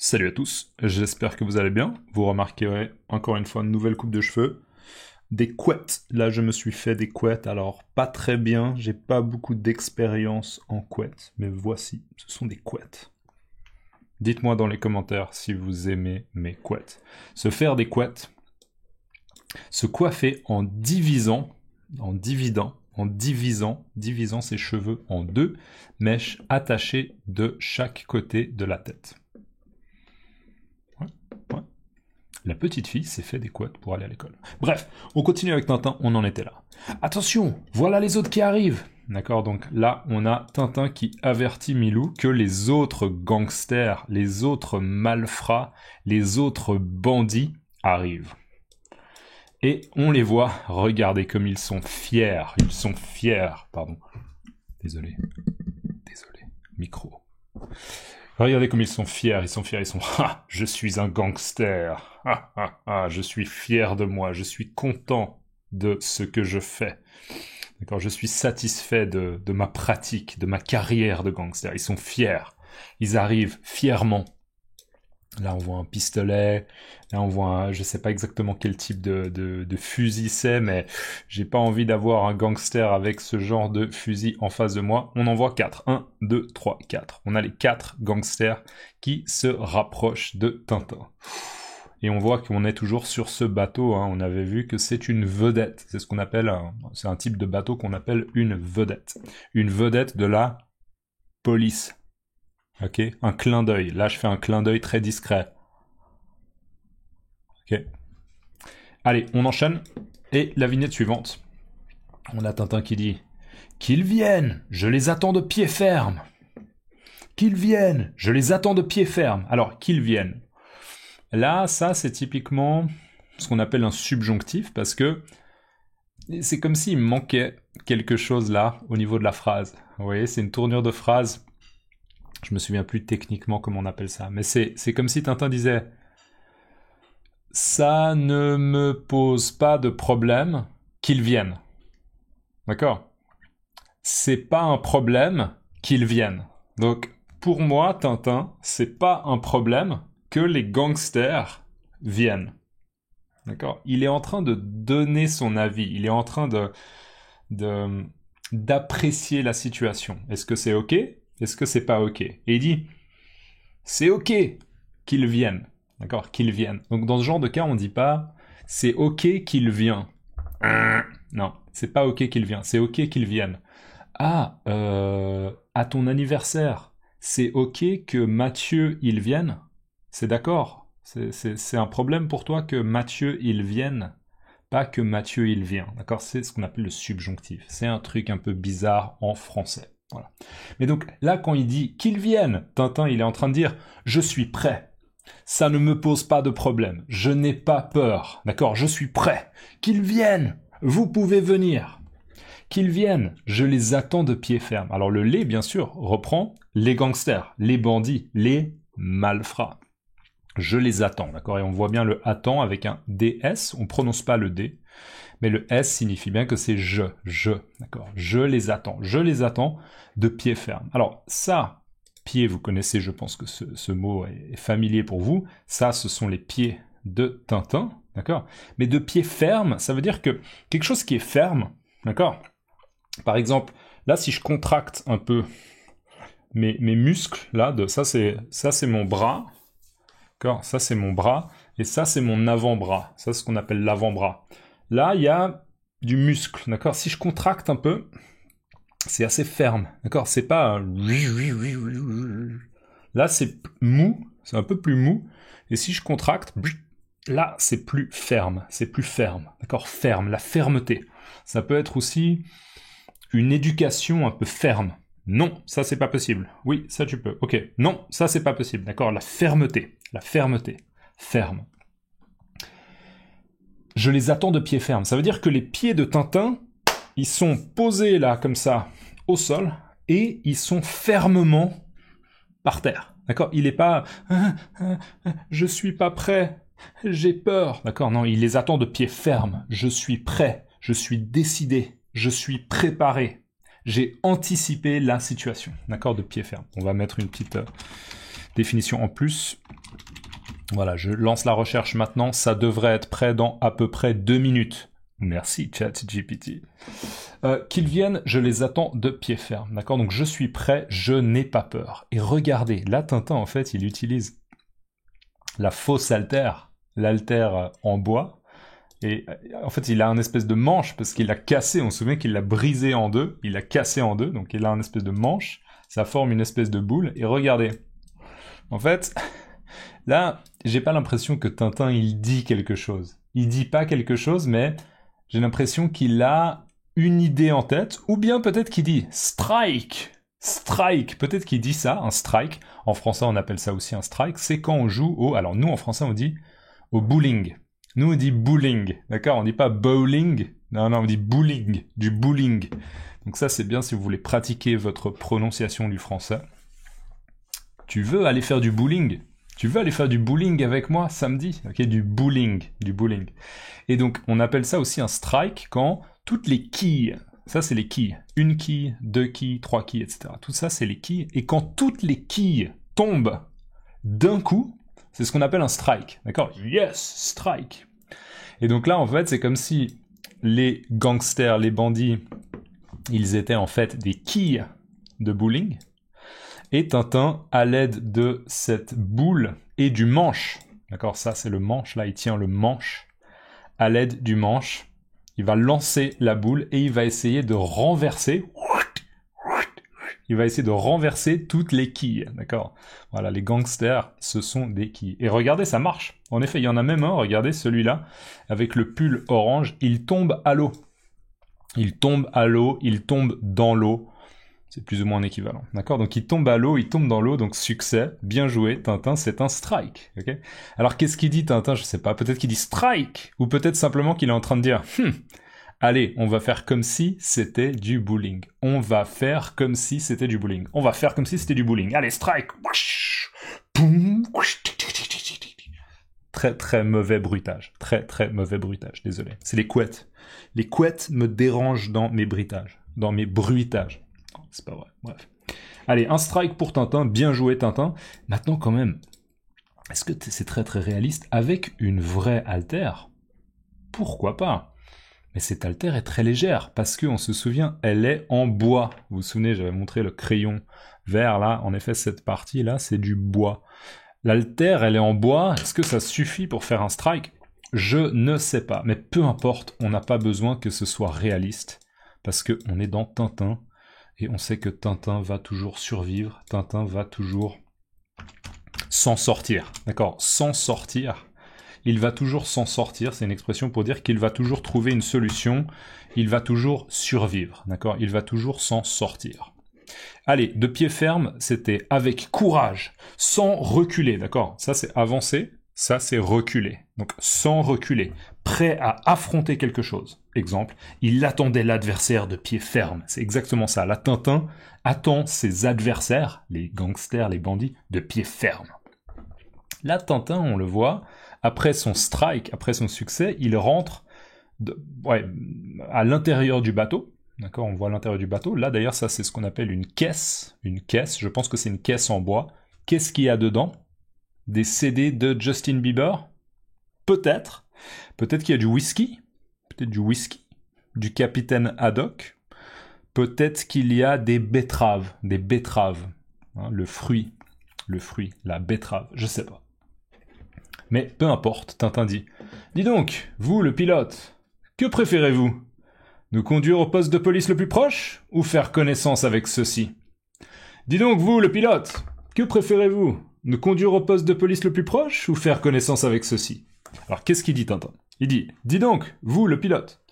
Salut à tous, j'espère que vous allez bien. Vous remarquerez encore une fois une nouvelle coupe de cheveux. Des couettes, là je me suis fait des couettes, alors pas très bien, j'ai pas beaucoup d'expérience en couettes, mais voici, ce sont des couettes. Dites-moi dans les commentaires si vous aimez mes couettes. Se faire des couettes, se coiffer en divisant ses cheveux en deux mèches attachées de chaque côté de la tête. La petite fille s'est fait des couettes pour aller à l'école. Bref, on continue avec Tintin, on en était là. Attention, voilà les autres qui arrivent. D'accord, donc là, on a Tintin qui avertit Milou que les autres gangsters, les autres malfrats, les autres bandits arrivent. Et on les voit, regardez comme ils sont fiers, pardon. Désolé, micro. Regardez comme ils sont fiers, ah, je suis un gangster, je suis fier de moi, je suis content de ce que je fais. D'accord, je suis satisfait de ma pratique, de ma carrière de gangster. Ils sont fiers, ils arrivent fièrement. Là, on voit un pistolet. Là, on voit je sais pas exactement quel type de fusil c'est, mais j'ai pas envie d'avoir un gangster avec ce genre de fusil en face de moi. On en voit 4. 1, 2, 3, 4. On a les 4 gangsters qui se rapprochent de Tintin. Et on voit qu'on est toujours sur ce bateau. Hein. On avait vu que c'est une vedette. C'est ce qu'on appelle c'est un type de bateau qu'on appelle une vedette. Une vedette de la police. Ok, un clin d'œil. Là, je fais un clin d'œil très discret. Ok. Allez, on enchaîne. Et la vignette suivante. On a Tintin qui dit « Qu'ils viennent, je les attends de pied ferme. Qu'ils viennent, je les attends de pied ferme. » Alors, qu'ils viennent. Là, ça, c'est typiquement ce qu'on appelle un subjonctif, parce que c'est comme s'il manquait quelque chose là, au niveau de la phrase. Vous voyez, c'est une tournure de phrase. Je me souviens plus techniquement comment on appelle ça, mais c'est comme si Tintin disait « Ça ne me pose pas de problème qu'ils viennent. » D'accord ? C'est pas un problème qu'ils viennent. Donc, pour moi, Tintin, c'est pas un problème que les gangsters viennent. D'accord ? Il est en train de donner son avis, il est en train d'apprécier la situation. Est-ce que c'est OK ? Est-ce que c'est pas OK ? Et il dit, c'est OK qu'il vienne. D'accord ? Qu'il vienne. Donc dans ce genre de cas, on dit pas, c'est OK qu'il vient. Non, c'est pas OK qu'il vient. C'est OK qu'il vienne. Ah, à ton anniversaire, c'est OK que Mathieu, il vienne ? C'est d'accord ? C'est un problème pour toi que Mathieu, il vienne ? Pas que Mathieu, il vient. D'accord ? C'est ce qu'on appelle le subjonctif. C'est un truc un peu bizarre en français. Voilà. Mais donc là, quand il dit qu'ils viennent, Tintin, il est en train de dire « Je suis prêt. Ça ne me pose pas de problème. Je n'ai pas peur. D'accord ? Je suis prêt. Qu'ils viennent. Vous pouvez venir. Qu'ils viennent. Je les attends de pied ferme. » Alors le « les », bien sûr, reprend les gangsters, les bandits, les malfrats. Je les attends, d'accord ? Et on voit bien le « attend » avec un « DS ». On prononce pas le « D ». Mais le S signifie bien que c'est je, d'accord ? Je les attends de pied ferme. Alors ça, pied, vous connaissez, je pense que ce mot est familier pour vous. Ça, ce sont les pieds de Tintin, d'accord ? Mais de pied ferme, ça veut dire que quelque chose qui est ferme, d'accord ? Par exemple, là, si je contracte un peu mes muscles, là, ça c'est mon bras, d'accord ? Ça c'est mon bras, et ça c'est mon avant-bras. Ça, c'est ce qu'on appelle l'avant-bras. Là, il y a du muscle, d'accord ? Si je contracte un peu, c'est assez ferme, d'accord ? C'est pas là, c'est mou, c'est un peu plus mou. Et si je contracte, là, c'est plus ferme, d'accord ? Ferme, la fermeté. Ça peut être aussi une éducation un peu ferme. Non, ça, c'est pas possible. Oui, ça, tu peux. Ok, non, ça, c'est pas possible, d'accord ? La ferme. Je les attends de pied ferme. Ça veut dire que les pieds de Tintin, ils sont posés là, comme ça, au sol, et ils sont fermement par terre. D'accord ? Il n'est pas « je suis pas prêt, j'ai peur ». D'accord ? Non, il les attend de pied ferme. Je suis prêt, je suis décidé, je suis préparé. J'ai anticipé la situation. D'accord ? De pied ferme. On va mettre une petite définition en plus. Voilà, je lance la recherche maintenant, ça devrait être prêt dans à peu près 2 minutes. Merci ChatGPT. Qu'ils viennent, je les attends de pied ferme, d'accord? Donc je suis prêt, je n'ai pas peur. Et regardez, là Tintin en fait, il utilise la fausse altère, l'altère en bois, et en fait il a un espèce de manche, parce qu'il l'a cassé, on se souvient qu'il l'a brisé en deux, il l'a cassé en deux, donc il a un espèce de manche, ça forme une espèce de boule, et regardez, en fait, là, j'ai pas l'impression que Tintin, il dit quelque chose. Il dit pas quelque chose, mais j'ai l'impression qu'il a une idée en tête, ou bien peut-être qu'il dit « strike ». Strike, peut-être qu'il dit ça, un strike. En français, on appelle ça aussi un strike. C'est quand on joue au... Alors nous, en français, on dit au bowling. Nous, on dit bowling, d'accord? On dit pas bowling. Non, on dit bowling, du bowling. Donc ça, c'est bien si vous voulez pratiquer votre prononciation du français. Tu veux aller faire du bowling? Tu veux aller faire du bowling avec moi samedi? Ok, du bowling. Et donc, on appelle ça aussi un strike quand toutes les quilles, ça c'est les quilles, une quille, deux quilles, trois quilles, etc. Tout ça c'est les quilles, et quand toutes les quilles tombent d'un coup, c'est ce qu'on appelle un strike, d'accord? Yes, strike. Et donc là, en fait, c'est comme si les gangsters, les bandits, ils étaient en fait des quilles de bowling, et Tintin, à l'aide de cette boule et du manche, d'accord, ça c'est le manche, là il tient le manche, à l'aide du manche, il va lancer la boule et il va essayer de renverser, toutes les quilles, d'accord? Voilà, les gangsters, ce sont des quilles. Et regardez, ça marche. En effet, il y en a même un, regardez, celui-là, avec le pull orange, il tombe à l'eau. Il tombe dans l'eau. C'est plus ou moins un équivalent, d'accord? Donc il tombe à l'eau, il tombe dans l'eau, donc succès, bien joué, Tintin, c'est un strike, ok? Alors qu'est-ce qu'il dit Tintin? Je sais pas, peut-être qu'il dit strike, ou peut-être simplement qu'il est en train de dire, allez, on va faire comme si c'était du bowling. On va faire comme si c'était du bowling. Allez, strike! Très très mauvais bruitage, désolé. C'est les couettes. Les couettes me dérangent dans mes bruitages. C'est pas vrai, bref. Allez, un strike pour Tintin, bien joué Tintin. Maintenant quand même, est-ce que c'est très très réaliste? Avec une vraie altère, pourquoi pas? Mais cette altère est très légère, parce qu'on se souvient, elle est en bois. Vous vous souvenez, j'avais montré le crayon vert là, en effet cette partie là, c'est du bois. L'altère, elle est en bois, est-ce que ça suffit pour faire un strike? Je ne sais pas, mais peu importe, on n'a pas besoin que ce soit réaliste, parce qu'on est dans Tintin, et on sait que Tintin va toujours survivre, Tintin va toujours s'en sortir, d'accord? S'en sortir, il va toujours s'en sortir, c'est une expression pour dire qu'il va toujours trouver une solution, il va toujours survivre, d'accord? Il va toujours s'en sortir. Allez, de pied ferme, c'était avec courage, sans reculer, d'accord? Ça c'est avancer, ça c'est reculer. Donc sans reculer, prêt à affronter quelque chose. Exemple, il attendait l'adversaire de pied ferme. C'est exactement ça. La Tintin attend ses adversaires, les gangsters, les bandits, de pied ferme. La Tintin, on le voit, après son strike, après son succès, il rentre à l'intérieur du bateau. D'accord, on voit l'intérieur du bateau. Là, d'ailleurs, ça, c'est ce qu'on appelle une caisse. Une caisse, je pense que c'est une caisse en bois. Qu'est-ce qu'il y a dedans? Des CD de Justin Bieber? Peut-être. Peut-être qu'il y a du whisky. Peut-être du whisky. Du Capitaine Haddock. Peut-être qu'il y a des betteraves. Des betteraves. Hein, le fruit, la betterave. Je sais pas. Mais peu importe, Tintin dit. Dis donc, vous, le pilote, que préférez-vous? Nous conduire au poste de police le plus proche, ou faire connaissance avec ceux-ci? Dis donc, vous, le pilote, que préférez-vous? Nous conduire au poste de police le plus proche, ou faire connaissance avec ceux-ci? Alors, qu'est-ce qu'il dit, Tintin? Il dit, dis donc, vous, le pilote.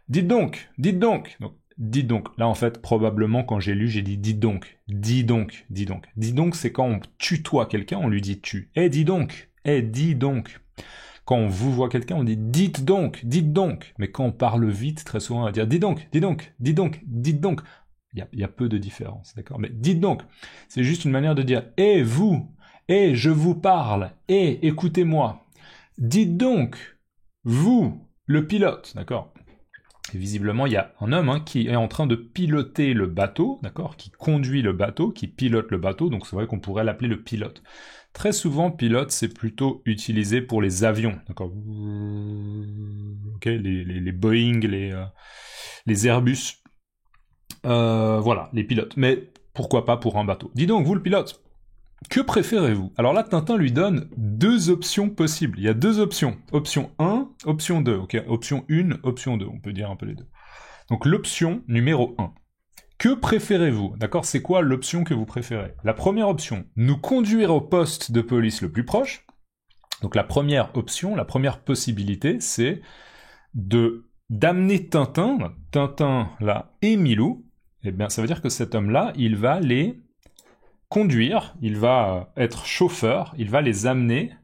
Dites donc. Donc, dites donc. Là, en fait, probablement, quand j'ai lu, j'ai dit, dis donc. Dis donc. Dis donc, c'est quand on tutoie quelqu'un, on lui dit tu. Dis donc. Dis donc. Quand on vous voit quelqu'un, on dit dites donc. Mais quand on parle vite, très souvent, on va dire dis donc. Il y a peu de différence, d'accord? Mais dites donc. C'est juste une manière de dire vous, je vous parle, écoutez-moi. Dites donc, vous, le pilote, d'accord? Et visiblement, il y a un homme qui est en train de piloter le bateau, d'accord, qui conduit le bateau, qui pilote le bateau, donc c'est vrai qu'on pourrait l'appeler le pilote. Très souvent, pilote, c'est plutôt utilisé pour les avions, d'accord, ok, les Boeing, les Airbus, voilà, les pilotes. Mais pourquoi pas pour un bateau? Dis donc, vous le pilote, que préférez-vous? Alors là, Tintin lui donne deux options possibles. Il y a deux options. Option 1, option 2. Ok, option 1, option 2. On peut dire un peu les deux. Donc l'option numéro 1. Que préférez-vous? D'accord, c'est quoi l'option que vous préférez? La première option, nous conduire au poste de police le plus proche. Donc la première option, la première possibilité, c'est d'amener Tintin là, et Milou. Eh bien, ça veut dire que cet homme-là, il va les conduire, il va être chauffeur, il va les amener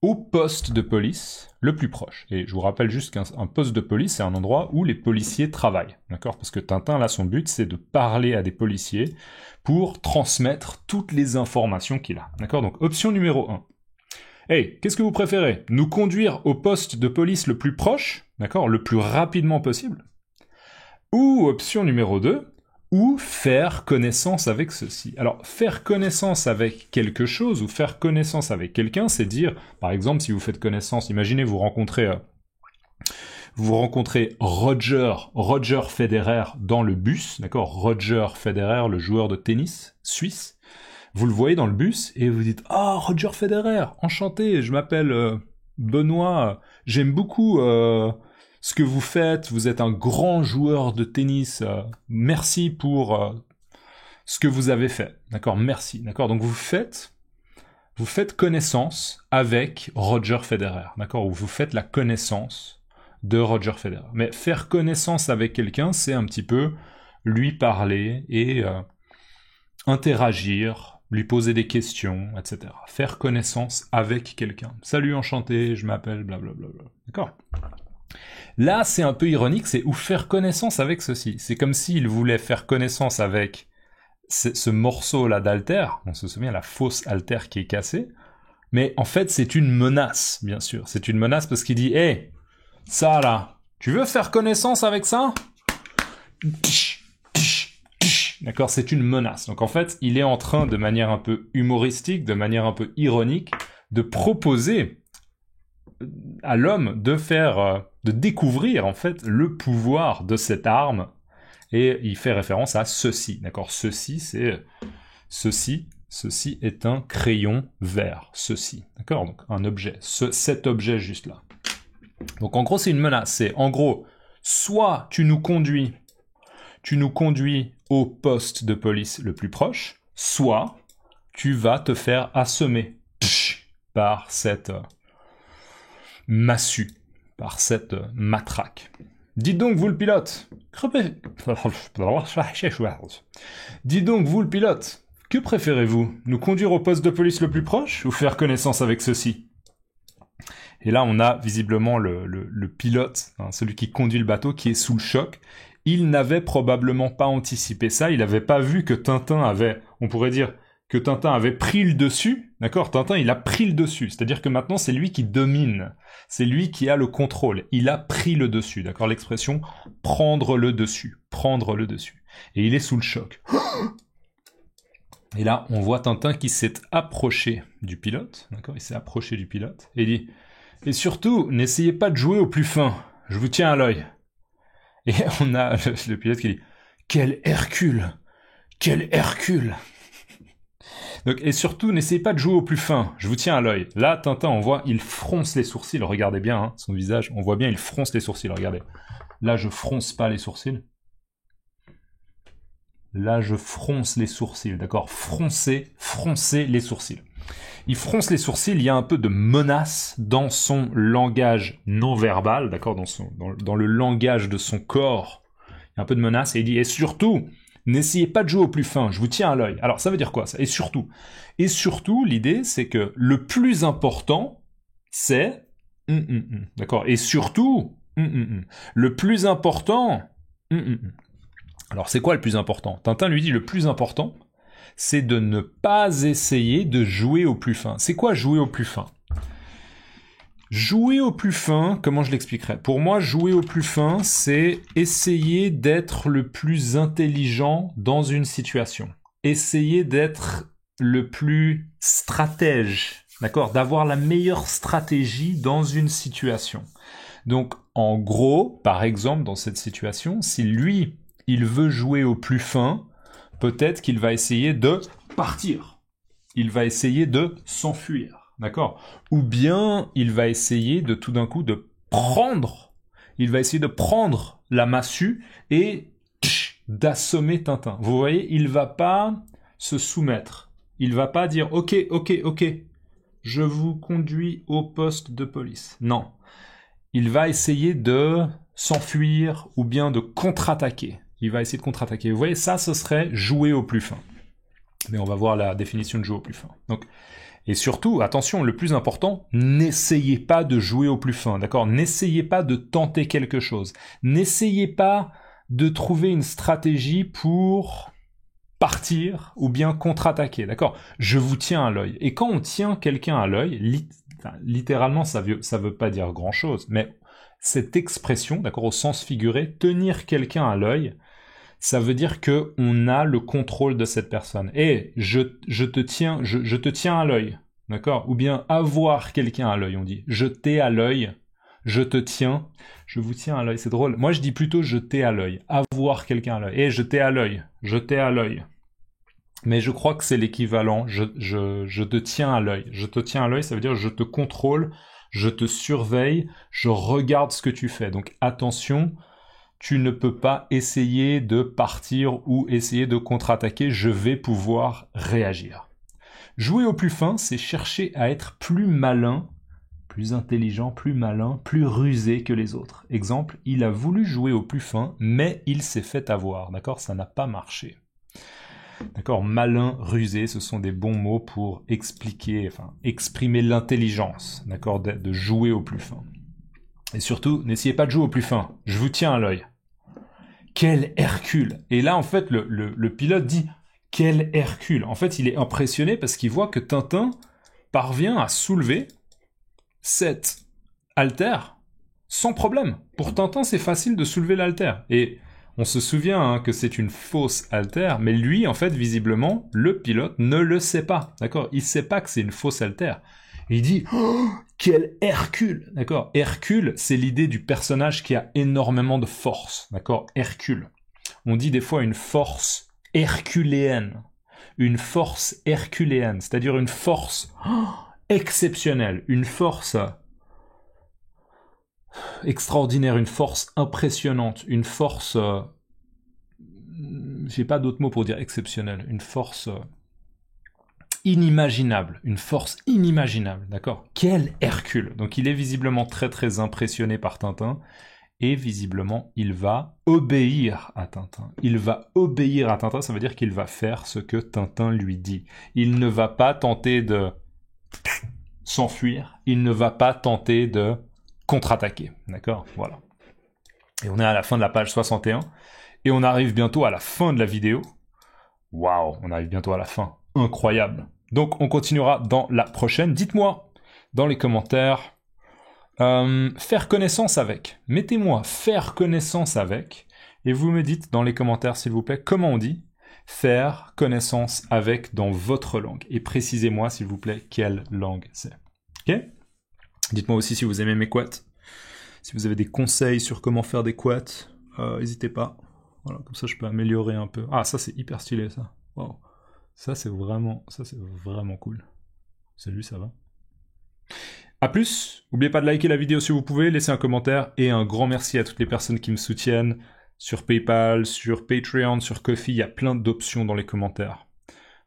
au poste de police le plus proche. Et je vous rappelle juste qu'un poste de police, c'est un endroit où les policiers travaillent, d'accord? Parce que Tintin, là, son but, c'est de parler à des policiers pour transmettre toutes les informations qu'il a, d'accord? Donc, option numéro 1. Hey, qu'est-ce que vous préférez? Nous conduire au poste de police le plus proche, d'accord? Le plus rapidement possible? Ou option numéro 2, ou faire connaissance avec ceci. Alors, faire connaissance avec quelque chose, ou faire connaissance avec quelqu'un, c'est dire, par exemple, si vous faites connaissance, imaginez vous rencontrez Roger Federer dans le bus, d'accord? Roger Federer, le joueur de tennis suisse. Vous le voyez dans le bus, et vous dites « Ah, Roger Federer, enchanté, je m'appelle Benoît, j'aime beaucoup... ce que vous faites, vous êtes un grand joueur de tennis, merci pour ce que vous avez fait, d'accord, merci, d'accord, donc vous faites connaissance avec Roger Federer, d'accord, ou vous faites la connaissance de Roger Federer. Mais faire connaissance avec quelqu'un, c'est un petit peu lui parler et interagir, lui poser des questions, etc. Faire connaissance avec quelqu'un. Salut, enchanté, je m'appelle, blablabla, d'accord. Là, c'est un peu ironique, c'est ou faire connaissance avec ceci. C'est comme s'il voulait faire connaissance avec ce morceau-là d'alter. On se souvient, la fausse alter qui est cassée. Mais en fait, c'est une menace, bien sûr. C'est une menace parce qu'il dit « Hey, ça là, tu veux faire connaissance avec ça ?» D'accord, c'est une menace. Donc en fait, il est en train, de manière un peu humoristique, de manière un peu ironique, de proposer à l'homme de découvrir en fait le pouvoir de cette arme, et il fait référence à ceci, d'accord? Ceci est un crayon vert, ceci, d'accord? Donc un objet, cet objet juste là. Donc en gros c'est une menace, c'est en gros soit tu nous conduis au poste de police le plus proche, soit tu vas te faire assommer par cette massue, par cette matraque. Dites donc, vous le pilote, Dites donc, vous le pilote, que préférez-vous? Nous conduire au poste de police le plus proche ou faire connaissance avec ceci? Et là, on a visiblement le pilote, hein, celui qui conduit le bateau, qui est sous le choc. Il n'avait probablement pas anticipé ça, il n'avait pas vu que Tintin avait, on pourrait dire, que Tintin avait pris le dessus, d'accord? Tintin, il a pris le dessus, c'est-à-dire que maintenant, c'est lui qui domine, c'est lui qui a le contrôle, il a pris le dessus, d'accord? L'expression « prendre le dessus », et il est sous le choc. Et là, on voit Tintin qui s'est approché du pilote, d'accord? Il s'est approché du pilote, et dit « Et surtout, n'essayez pas de jouer au plus fin, je vous tiens à l'œil. » Et on a le pilote qui dit « Quel Hercule! Quel Hercule !» Donc, et surtout, n'essayez pas de jouer au plus fin, je vous tiens à l'œil. Là, Tintin, on voit, il fronce les sourcils, regardez bien, hein, son visage, on voit bien, il fronce les sourcils, regardez. Là, je fronce pas les sourcils. Là, je fronce les sourcils, d'accord? Froncer les sourcils. Il fronce les sourcils, il y a un peu de menace dans son langage non-verbal, d'accord? Dans le langage de son corps, il y a un peu de menace, et il dit, et surtout... N'essayez pas de jouer au plus fin, je vous tiens à l'œil. Alors, ça veut dire quoi, ça? Et surtout, l'idée, c'est que le plus important, c'est... D'accord? Et surtout... Le plus important... Alors, c'est quoi le plus important? Tintin lui dit, le plus important, c'est de ne pas essayer de jouer au plus fin. C'est quoi jouer au plus fin? Jouer au plus fin, comment je l'expliquerai? Pour moi, jouer au plus fin, c'est essayer d'être le plus intelligent dans une situation. Essayer d'être le plus stratège, d'accord? D'avoir la meilleure stratégie dans une situation. Donc, en gros, par exemple, dans cette situation, si lui, il veut jouer au plus fin, peut-être qu'il va essayer de partir. Il va essayer de s'enfuir. D'accord? Ou bien, il va essayer de tout d'un coup de prendre. Il va essayer de prendre la massue et d'assommer Tintin. Vous voyez, il va pas se soumettre. Il va pas dire ok, je vous conduis au poste de police. Non. Il va essayer de s'enfuir ou bien de contre-attaquer. Il va essayer de contre-attaquer. Vous voyez, ça, ce serait jouer au plus fin. Mais on va voir la définition de jouer au plus fin. Donc, et surtout, attention, le plus important, n'essayez pas de jouer au plus fin, d'accord? N'essayez pas de tenter quelque chose. N'essayez pas de trouver une stratégie pour partir ou bien contre-attaquer, d'accord? Je vous tiens à l'œil. Et quand on tient quelqu'un à l'œil, littéralement, ça veut pas dire grand-chose, mais cette expression, d'accord, au sens figuré, tenir quelqu'un à l'œil, ça veut dire que on a le contrôle de cette personne. Et je te tiens à l'œil, d'accord? Ou bien avoir quelqu'un à l'œil, on dit. Je t'ai à l'œil, je te tiens, je vous tiens à l'œil. C'est drôle. Moi, je dis plutôt je t'ai à l'œil. Avoir quelqu'un à l'œil. Et je t'ai à l'œil, je t'ai à l'œil. Mais je crois que c'est l'équivalent. Je te tiens à l'œil. Je te tiens à l'œil, ça veut dire je te contrôle, je te surveille, je regarde ce que tu fais. Donc attention. Tu ne peux pas essayer de partir ou essayer de contre-attaquer, je vais pouvoir réagir. Jouer au plus fin, c'est chercher à être plus malin, plus intelligent, plus malin, plus rusé que les autres. Exemple, il a voulu jouer au plus fin, mais il s'est fait avoir, d'accord? Ça n'a pas marché. D'accord? Malin, rusé, ce sont des bons mots pour exprimer l'intelligence, d'accord? De jouer au plus fin. Et surtout, n'essayez pas de jouer au plus fin. Je vous tiens à l'œil. Quel Hercule! Et là, en fait, le pilote dit « Quel Hercule !» En fait, il est impressionné parce qu'il voit que Tintin parvient à soulever cette haltère sans problème. Pour Tintin, c'est facile de soulever l'haltère. Et on se souvient que c'est une fausse haltère, mais lui, en fait, visiblement, le pilote ne le sait pas. D'accord? Il sait pas que c'est une fausse haltère. Et il dit oh, quel Hercule, d'accord? Hercule, c'est l'idée du personnage qui a énormément de force, d'accord? Hercule. On dit des fois une force herculéenne, c'est-à-dire une force exceptionnelle, une force extraordinaire, une force impressionnante, une force, j'ai pas d'autre mot pour dire exceptionnelle, une force inimaginable, une force inimaginable, d'accord? Quel Hercule! Donc il est visiblement très très impressionné par Tintin, et visiblement il va obéir à Tintin. Il va obéir à Tintin, ça veut dire qu'il va faire ce que Tintin lui dit. Il ne va pas tenter de s'enfuir, il ne va pas tenter de contre-attaquer, d'accord? Voilà. Et on est à la fin de la page 61, et on arrive bientôt à la fin de la vidéo. Waouh, on arrive bientôt à la fin. Incroyable. Donc on continuera dans la prochaine. Dites-moi dans les commentaires faire connaissance avec. Mettez-moi faire connaissance avec et vous me dites dans les commentaires s'il vous plaît comment on dit faire connaissance avec dans votre langue. Et précisez-moi s'il vous plaît quelle langue c'est. Ok? Dites-moi aussi si vous aimez mes quotes. Si vous avez des conseils sur comment faire des quotes, n'hésitez pas. Voilà, comme ça je peux améliorer un peu. Ah ça c'est hyper stylé ça. Wow. Ça c'est vraiment cool. Salut, ça va? A plus, n'oubliez pas de liker la vidéo si vous pouvez, laissez un commentaire et un grand merci à toutes les personnes qui me soutiennent sur PayPal, sur Patreon, sur Ko-fi, il y a plein d'options dans les commentaires.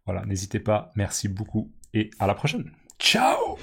Voilà, n'hésitez pas, merci beaucoup et à la prochaine. Ciao!